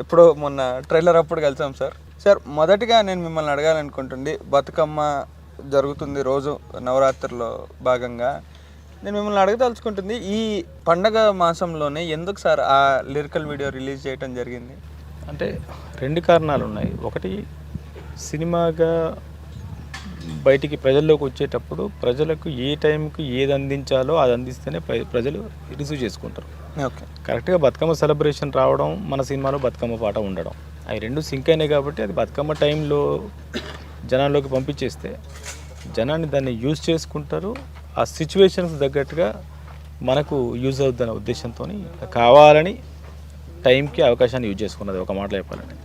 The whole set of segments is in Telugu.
ఇప్పుడు మొన్న ట్రైలర్ అప్పుడు కలిసాం సార్. సార్ మొదటిగా నేను మిమ్మల్ని అడగాలనుకుంటుంది, బతుకమ్మ జరుగుతుంది రోజు నవరాత్రిలో భాగంగా. నేను మిమ్మల్ని అడగదలుచుకుంటుంది, ఈ పండగ మాసంలోనే ఎందుకు సార్ ఆ లిరికల్ వీడియో రిలీజ్ చేయడం జరిగింది? అంటే 2 కారణాలు ఉన్నాయి. ఒకటి, సినిమాగా బయటికి ప్రజల్లోకి వచ్చేటప్పుడు ప్రజలకు ఏ టైంకి ఏది అందించాలో అది అందిస్తేనే ప్రజలు రిసీవ్ చేసుకుంటారు. ఓకే, కరెక్ట్గా బతుకమ్మ సెలబ్రేషన్ రావడం, మన సినిమాలో బతుకమ్మ పాట ఉండడం, అవి 2 సింక్ అయినాయి. కాబట్టి అది బతుకమ్మ టైంలో జనాల్లోకి పంపించేస్తే జనాన్ని దాన్ని యూజ్ చేసుకుంటారు. ఆ సిచ్యువేషన్కి తగ్గట్టుగా మనకు యూజ్ అవుద్దనే ఉద్దేశంతో కావాలని టైంకి అవకాశాన్ని యూజ్ చేసుకున్నది, ఒక మాటలో చెప్పాలంటే.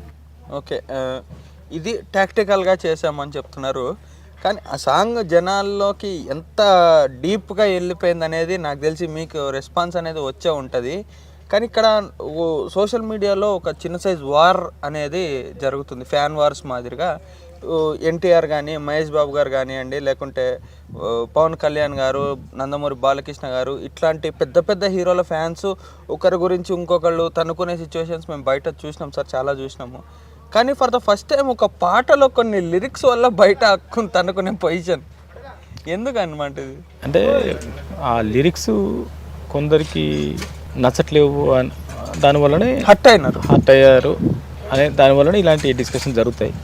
ఓకే, ఇది టాక్టికల్గా చేసామని చెప్తున్నారు, కానీ ఆ సాంగ్ జనాల్లోకి ఎంత డీప్గా వెళ్ళిపోయింది అనేది నాకు తెలిసి మీకు రెస్పాన్స్ అనేది వచ్చే ఉంటుంది. కానీ ఇక్కడ సోషల్ మీడియాలో ఒక చిన్న సైజ్ వార్ అనేది జరుగుతుంది, ఫ్యాన్ వార్స్ మాదిరిగా. ఎన్టీఆర్ కానీ, మహేష్ బాబు గారు కానివ్వండి, లేకుంటే పవన్ కళ్యాణ్ గారు, నందమూరి బాలకృష్ణ గారు, ఇట్లాంటి పెద్ద పెద్ద హీరోల ఫ్యాన్స్ ఒకరి గురించి ఇంకొకళ్ళు తనుకునే సిచ్యువేషన్స్ మేము బయట చూసినాం సార్, చాలా చూసినాము. కానీ ఫర్ ద ఫస్ట్ టైం ఒక పాటలో కొన్ని లిరిక్స్ వల్ల బయట హక్కుని తనుకునే పొజిషన్ ఎందుకు అనమాట ఇది? అంటే ఆ లిరిక్స్ కొందరికి నచ్చట్లేవు, దానివల్లనే హర్ట్ అయ్యారు అనే దానివల్లనే ఇలాంటి డిస్కషన్ జరుగుతాయి.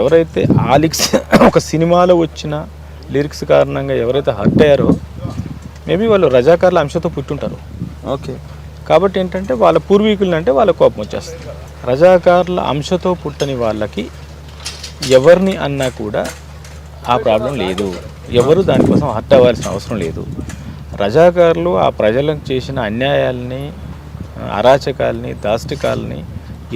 ఎవరైతే ఆ లిరిక్స్ ఒక సినిమాలో వచ్చిన లిరిక్స్ కారణంగా ఎవరైతే హర్ట్ అయ్యారో మేబీ వాళ్ళు రజాకార్ల అంశంతో పుట్టుంటారు. ఓకే, కాబట్టి ఏంటంటే వాళ్ళ పూర్వీకులు అంటే వాళ్ళ కోపం వచ్చేస్తుంది. రజాకార్ల అంశతో పుట్టని వాళ్ళకి ఎవరిని అన్నా కూడా ఆ ప్రాబ్లం లేదు, ఎవరు దానికోసం హర్ట్ అవ్వాల్సిన అవసరం లేదు. రజాకారులు ఆ ప్రజలకు చేసిన అన్యాయాలని, అరాచకాలని, దాష్టికాలని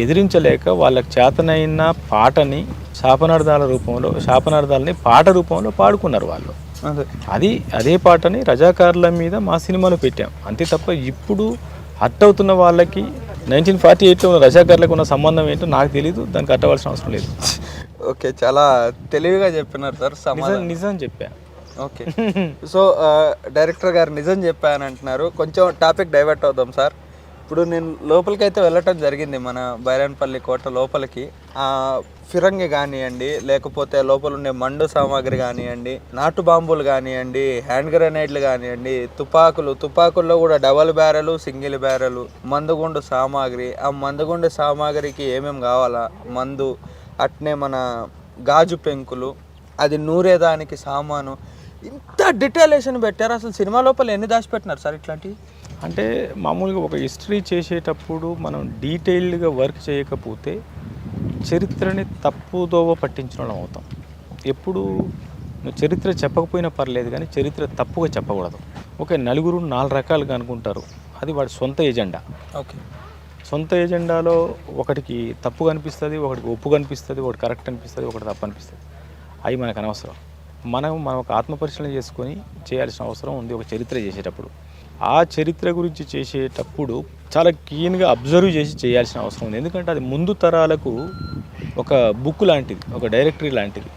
ఎదిరించలేక వాళ్ళకి చేతనైన పాటని శాపనార్థాలని పాట రూపంలో పాడుకున్నారు వాళ్ళు. అదే పాటని రజాకారుల మీద మా సినిమాలో పెట్టాం అంతే తప్ప ఇప్పుడు హర్ట్ అవుతున్న వాళ్ళకి 1948లో ఉన్న రజాకారులకు ఉన్న సంబంధం ఏంటో నాకు తెలియదు, దానికి అట్టవలసిన అవసరం లేదు. ఓకే, చాలా తెలివిగా చెప్పినారు సార్. నిజం చెప్పా. ఓకే, సో డైరెక్టర్ గారు నిజం చెప్పాను అంటున్నారు. కొంచెం టాపిక్ డైవర్ట్ అవుదాం సార్. ఇప్పుడు నేను లోపలికైతే వెళ్ళటం జరిగింది, మన బైరాన్పల్లి కోట లోపలికి. ఫిరంగి కానివ్వండి, లేకపోతే లోపల ఉండే మండు సామాగ్రి కానివ్వండి, నాటు బాంబులు కానివ్వండి, హ్యాండ్ గ్రెనేడ్లు కానివ్వండి, తుపాకుల్లో కూడా డబల్ బ్యారెలు, సింగిల్ బ్యారెలు, మందుగుండు సామాగ్రి. ఆ మందుగుండు సామాగ్రికి ఏమేమి కావాలా, మందు, అట్నే మన గాజు పెంకులు, అది నూరేదానికి సామాను, ఇంత డీటెయిలేషన్ పెట్టారు. అసలు సినిమా లోపల ఎన్ని దాచిపెట్టినారు సార్ ఇట్లాంటివి? అంటే మామూలుగా ఒక హిస్టరీ చేసేటప్పుడు మనం డీటెయిల్డ్గా వర్క్ చేయకపోతే చరిత్రని తప్పుదోవ పట్టించిన వాళ్ళం అవుతాం. ఎప్పుడు నువ్వు చరిత్ర చెప్పకపోయినా పర్లేదు, కానీ చరిత్ర తప్పుగా చెప్పకూడదు. ఓకే, నలుగురు 4 రకాలుగా అనుకుంటారు, అది వాడి సొంత ఎజెండా. ఓకే, సొంత ఎజెండాలో ఒకటికి తప్పు కనిపిస్తుంది, ఒకటికి ఒప్పు కనిపిస్తుంది, ఒకటి కరెక్ట్ అనిపిస్తుంది, ఒకటి తప్పు అనిపిస్తుంది. అవి మనకు అనవసరం. మనం ఒక ఆత్మపరిశీలన చేసుకొని చేయాల్సిన అవసరం ఉంది ఒక చరిత్ర చేసేటప్పుడు. ఆ చరిత్ర గురించి చేసేటప్పుడు చాలా క్లీన్గా అబ్జర్వ్ చేసి చేయాల్సిన అవసరం ఉంది. ఎందుకంటే అది ముందు తరాలకు ఒక బుక్ లాంటిది, ఒక డైరెక్టరీ లాంటిది.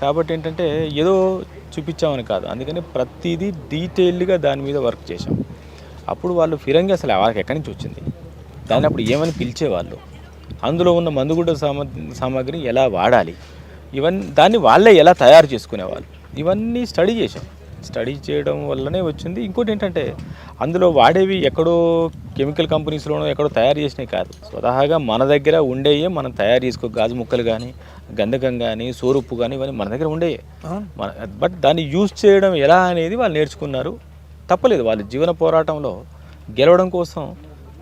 కాబట్టి ఏంటంటే ఏదో చూపించామని కాదు, అందుకని ప్రతిదీ డీటెయిల్డ్గా దాని మీద వర్క్ చేసాం. అప్పుడు వాళ్ళు ఫిరంగి అసలు వాళ్ళకి ఎక్కడి నుంచి వచ్చింది, దాన్ని అప్పుడు ఏమని పిలిచేవాళ్ళు, అందులో ఉన్న మందుగుడ్డ సామాగ్రిని ఎలా వాడాలి, దాన్ని వాళ్ళే ఎలా తయారు చేసుకునేవాళ్ళు, ఇవన్నీ స్టడీ చేసాం. స్టడీ చేయడం వల్లనే వచ్చింది. ఇంకోటి ఏంటంటే అందులో వాడేవి ఎక్కడో కెమికల్ కంపెనీస్లోనో ఎక్కడో తయారు చేసినవి కాదు, స్వతహాగా మన దగ్గర ఉండేయే మనం తయారు చేసుకో. గాజు ముక్కలు కానీ, గంధకం కానీ, సోరుప్పు కానీ, ఇవన్నీ మన దగ్గర ఉండేయే. బట్ దాన్ని యూజ్ చేయడం ఎలా అనేది వాళ్ళు నేర్చుకున్నారు. తప్పలేదు, వాళ్ళ జీవన పోరాటంలో గెలవడం కోసం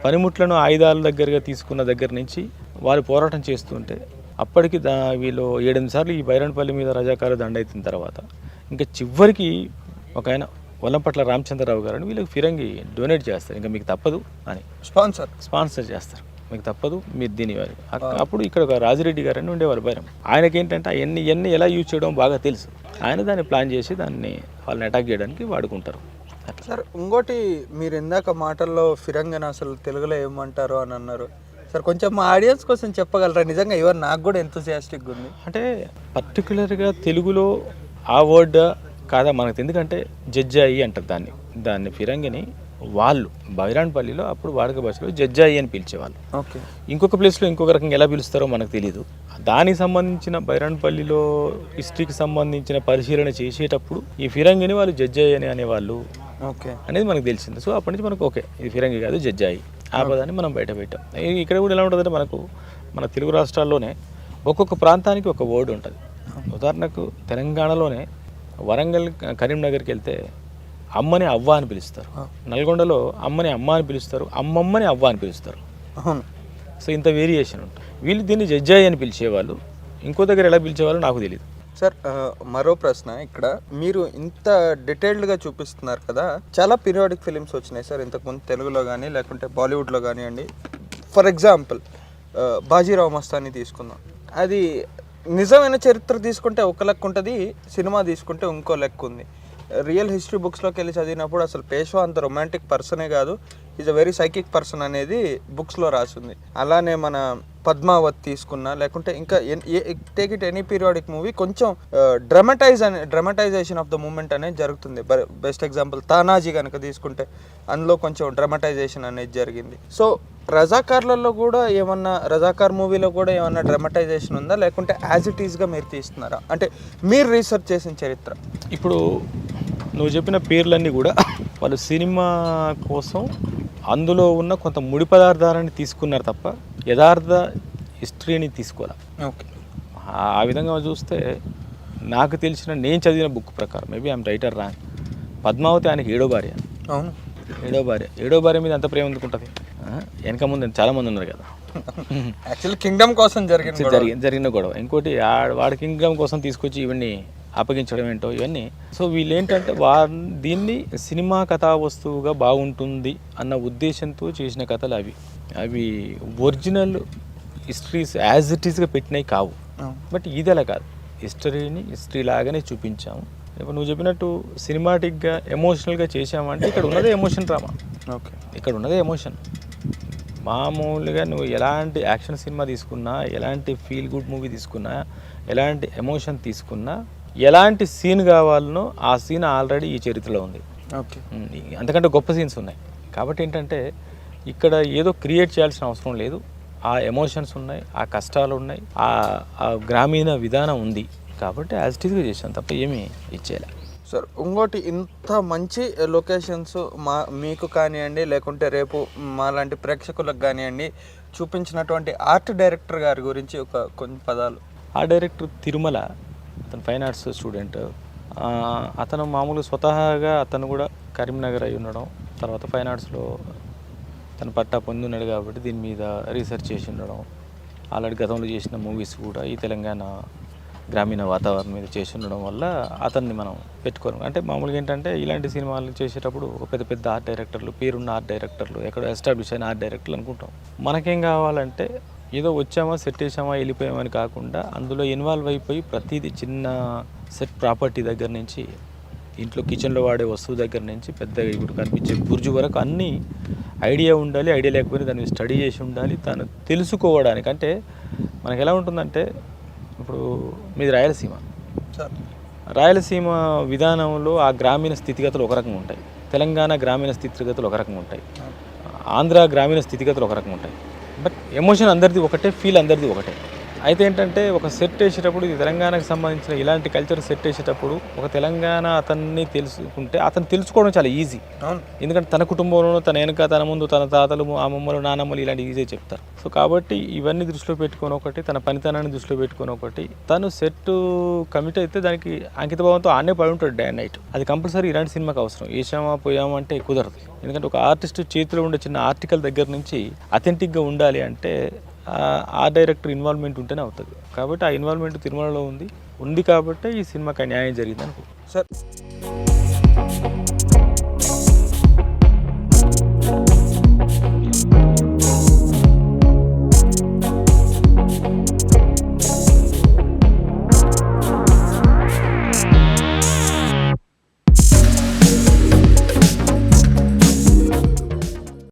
పనిముట్లను ఆయుధాల దగ్గరగా తీసుకున్న దగ్గర నుంచి వాళ్ళు పోరాటం చేస్తుంటే అప్పటికి వీళ్ళు 7-8 సార్లు ఈ బైరాన్పల్లి మీద రజాకారు దండ అయిన తర్వాత ఇంకా చివరికి ఒక ఆయన వల్లంపట్ల రామచంద్రరావు గారు అని వీళ్ళకి ఫిరంగి డొనేట్ చేస్తారు, ఇంకా మీకు తప్పదు అని స్పాన్సర్ చేస్తారు, మీకు తప్పదు మీరు దీని వారి. అప్పుడు ఇక్కడ ఒక రాజిరెడ్డి గారు అని ఉండేవారు బైరం. ఆయనకి ఏంటంటే అవన్నీ ఎలా యూజ్ చేయడం బాగా తెలుసు. ఆయన దాన్ని ప్లాన్ చేసి దాన్ని వాళ్ళని అటాక్ చేయడానికి వాడుకుంటారు. సార్ ఇంకోటి, మీరు ఇందాక మాటల్లో ఫిరంగిని అసలు తెలుగులో ఏమంటారు అని అన్నారు సార్, కొంచెం మా ఆడియన్స్ కోసం చెప్పగలరా? నిజంగా ఇవన్నీ నాకు కూడా ఎంతూసియాస్టిక్గా ఉంది. అంటే పర్టికులర్గా తెలుగులో ఆ వర్డ్ కాదా మనకు, ఎందుకంటే జడ్జాయి అంటారు దాన్ని ఫిరంగిని వాళ్ళు బైరాన్పల్లిలో అప్పుడు వాడుక భాషలో జడ్జాయి అని పిలిచేవాళ్ళు. ఓకే. ఇంకొక ప్లేస్లో ఇంకొక రకంగా ఎలా పిలుస్తారో మనకు తెలియదు. దానికి సంబంధించిన బైరాన్పల్లిలో హిస్టరీకి సంబంధించిన పరిశీలన చేసేటప్పుడు ఈ ఫిరంగిని వాళ్ళు జడ్జాయి అని అనేవాళ్ళు ఓకే అనేది మనకు తెలిసింది. సో అప్పటి నుంచి మనకు ఓకే ఇది ఫిరంగి కాదు జడ్జాయి, ఆ పదాన్ని మనం బయట పెట్టాం. ఇక్కడ కూడా ఎలా ఉంటుందంటే మనకు మన తెలుగు రాష్ట్రాల్లోనే ఒక్కొక్క ప్రాంతానికి ఒక వర్డ్ ఉంటుంది. ఉదాహరణకు తెలంగాణలోనే వరంగల్ కరీంనగర్కి వెళ్తే అమ్మని అవ్వ అని పిలుస్తారు, నల్గొండలో అమ్మని అమ్మ అని పిలుస్తారు, అమ్మమ్మని అవ్వ అని పిలుస్తారు. సో ఇంత వేరియేషన్ ఉంటుంది. వీళ్ళు దీన్ని జడ్జాయి అని పిలిచేవాళ్ళు, ఇంకో దగ్గర ఎలా పిలిచేవాళ్ళు నాకు తెలియదు. సార్ మరో ప్రశ్న, ఇక్కడ మీరు ఇంత డీటెయిల్డ్గా చూపిస్తున్నారు కదా, చాలా పీరియాడిక్ ఫిలిమ్స్ వచ్చినాయి సార్ ఇంతకుముందు తెలుగులో కానీ లేకుంటే బాలీవుడ్లో కానివ్వండి. ఫర్ ఎగ్జాంపుల్ బాజీరావు మస్తాని తీసుకుందాం, అది నిజమైన చరిత్ర తీసుకుంటే ఒక లెక్క ఉంటుంది, సినిమా తీసుకుంటే ఇంకో లెక్క ఉంది. రియల్ హిస్టరీ బుక్స్లోకి వెళ్ళి చదివినప్పుడు అసలు పేష్వా అంత రొమాంటిక్ పర్సనే కాదు, is a very psychic person అనేది బుక్స్లో రాసింది. అలానే మన పద్మావత్ తీసుకున్నా లేకుంటే ఇంకా take it any periodic movie కొంచెం డ్రమటైజేషన్ ఆఫ్ ద మూమెంట్ అనేది జరుగుతుంది. బెస్ట్ ఎగ్జాంపుల్ తానాజీ కనుక తీసుకుంటే అందులో కొంచెం డ్రమటైజేషన్ అనేది జరిగింది. సో రజాకార్లలో కూడా ఏమన్నా, రజాకార్ మూవీలో కూడా ఏమన్నా డ్రమటైజేషన్ ఉందా లేకుంటే యాజ్ ఇట్ ఈస్గా మీరు తీస్తున్నారా? అంటే మీరు రీసెర్చ్ చేసిన చరిత్ర. ఇప్పుడు నువ్వు చెప్పిన పేర్లన్నీ కూడా వాళ్ళు సినిమా కోసం అందులో ఉన్న కొంత ముడి పదార్థాలని తీసుకున్నారు తప్ప యథార్థ హిస్టరీని తీసుకోవాలి. ఓకే. ఆ విధంగా చూస్తే నాకు తెలిసిన నేను చదివిన బుక్ ప్రకారం, maybe I'm writer wrong, Padmavati ఆయనకి ఏడో భార్య. అవును, ఏడో భార్య మీద అంత ప్రేమ ఎందుకుంటుంది? వెనక ముందు చాలామంది ఉన్నారు కదా. యాక్చువల్లీ కింగ్డమ్ కోసం జరిగిన గొడవ. ఇంకోటి వాడి కింగ్డమ్ కోసం తీసుకొచ్చి ఇవన్నీ అప్పగించడం ఏంటో ఇవన్నీ. సో వీళ్ళు ఏంటంటే దీన్ని సినిమా కథా వస్తువుగా బాగుంటుంది అన్న ఉద్దేశంతో చేసిన కథలు అవి ఒరిజినల్ హిస్టరీస్ యాజ్ ఇట్ ఈస్గా పెట్టినవి కావు. బట్ ఇది అలా కాదు, హిస్టరీని హిస్టరీ లాగానే చూపించాము. ఇప్పుడు నువ్వు చెప్పినట్టు సినిమాటిక్గా ఎమోషనల్గా చేసామంటే ఇక్కడ ఉన్నదే ఎమోషన్ డ్రామా. ఓకే, ఇక్కడ ఉన్నదే ఎమోషన్. మామూలుగా నువ్వు ఎలాంటి యాక్షన్ సినిమా తీసుకున్నా, ఎలాంటి ఫీల్ గుడ్ మూవీ తీసుకున్నా, ఎలాంటి ఎమోషన్ తీసుకున్నా, ఎలాంటి సీన్ కావాలనో ఆ సీన్ ఆల్రెడీ ఈ చరిత్రలో ఉంది. ఓకే, అంతకంటే గొప్ప సీన్స్ ఉన్నాయి. కాబట్టి ఏంటంటే ఇక్కడ ఏదో క్రియేట్ చేయాల్సిన అవసరం లేదు. ఆ ఎమోషన్స్ ఉన్నాయి, ఆ కష్టాలు ఉన్నాయి, ఆ గ్రామీణ విధానం ఉంది. కాబట్టి యాజ్ ఇట్ ఈస్గా చేసాను తప్ప ఏమీ ఇచ్చేయాలి. సార్ ఇంకోటి, ఇంత మంచి లొకేషన్స్ మీకు కానివ్వండి లేకుంటే రేపు మా లాంటి ప్రేక్షకులకు కానివ్వండి చూపించినటువంటి ఆర్ట్ డైరెక్టర్ గారి గురించి కొన్ని పదాలు. ఆర్ట్ డైరెక్టర్ తిరుమల, అతను ఫైన్ ఆర్ట్స్ స్టూడెంట్. అతను మామూలు స్వతహాగా అతను కూడా కరీంనగర్ అయి ఉండడం, తర్వాత ఫైన్ ఆర్ట్స్లో తను పట్టా పొంది ఉన్నాడు కాబట్టి దీని మీద రీసెర్చ్ చేసి ఉండడం, ఆల్రెడీ గతంలో చేసిన మూవీస్ కూడా ఈ తెలంగాణ గ్రామీణ వాతావరణం మీద చేసి ఉండడం వల్ల అతన్ని మనం పెట్టుకోరు. అంటే మామూలుగా ఏంటంటే ఇలాంటి సినిమాలు చేసేటప్పుడు ఒక పెద్ద పెద్ద ఆర్ట్ డైరెక్టర్లు, పేరున్న ఆర్ట్ డైరెక్టర్లు, ఎక్కడో ఎస్టాబ్లిష్ అయిన ఆర్ట్ డైరెక్టర్లు అనుకుంటాం. మనకేం కావాలంటే ఏదో వచ్చామా సెట్ చేసామా వెళ్ళిపోయామని కాకుండా అందులో ఇన్వాల్వ్ అయిపోయి ప్రతిదీ చిన్న సెట్ ప్రాపర్టీ దగ్గర నుంచి ఇంట్లో కిచెన్లో వాడే వస్తువు దగ్గర నుంచి పెద్ద ఇప్పుడు కనిపించే బుర్జు వరకు అన్నీ ఐడియా ఉండాలి. ఐడియా లేకపోతే దాన్ని స్టడీ చేసి ఉండాలి, తను తెలుసుకోవడానికి. అంటే మనకు ఎలా ఉంటుందంటే ఇప్పుడు మీది రాయలసీమ విధానంలో ఆ గ్రామీణ స్థితిగతులు ఒక రకంగా ఉంటాయి, తెలంగాణ గ్రామీణ స్థితిగతులు ఒక రకంగా ఉంటాయి, ఆంధ్ర గ్రామీణ స్థితిగతులు ఒక రకంగా ఉంటాయి. బట్ ఎమోషన్ అందరిది ఒకటే, ఫీల్ అందరిది ఒకటే. అయితే ఏంటంటే ఒక సెట్ వేసేటప్పుడు ఇది తెలంగాణకు సంబంధించిన ఇలాంటి కల్చర్ సెట్ వేసేటప్పుడు ఒక తెలంగాణ అతన్ని తెలుసుకుంటే అతను తెలుసుకోవడం చాలా ఈజీ. ఎందుకంటే తన కుటుంబంలో తన వెనుక తన ముందు తన తాతలు అమ్మమ్మలు నానమ్మలు ఇలాంటి ఈజీ చెప్తారు. సో కాబట్టి ఇవన్నీ దృష్టిలో పెట్టుకొని ఒకటి, తన పనితనాన్ని దృష్టిలో పెట్టుకొని ఒకటి, తను సెట్ కమిట్ అయితే దానికి అంకిత భావంతో ఆడనే పడి ఉంటాడు డే అండ్ నైట్. అది కంపల్సరీ ఇలాంటి సినిమాకి అవసరం. వేసామా పోయామా అంటే కుదరదు. ఎందుకంటే ఒక ఆర్టిస్ట్ చేతిలో ఉండే చిన్న ఆర్టికల్ దగ్గర నుంచి అథెంటిక్గా ఉండాలి అంటే ఆ డైరెక్టర్ ఇన్వాల్వ్మెంట్ ఉంటేనే అవుతుంది. కాబట్టి ఆ ఇన్వాల్వ్మెంట్ తిరుమలలో ఉంది కాబట్టి ఈ సినిమాకి న్యాయం జరిగింది అనుకో. సార్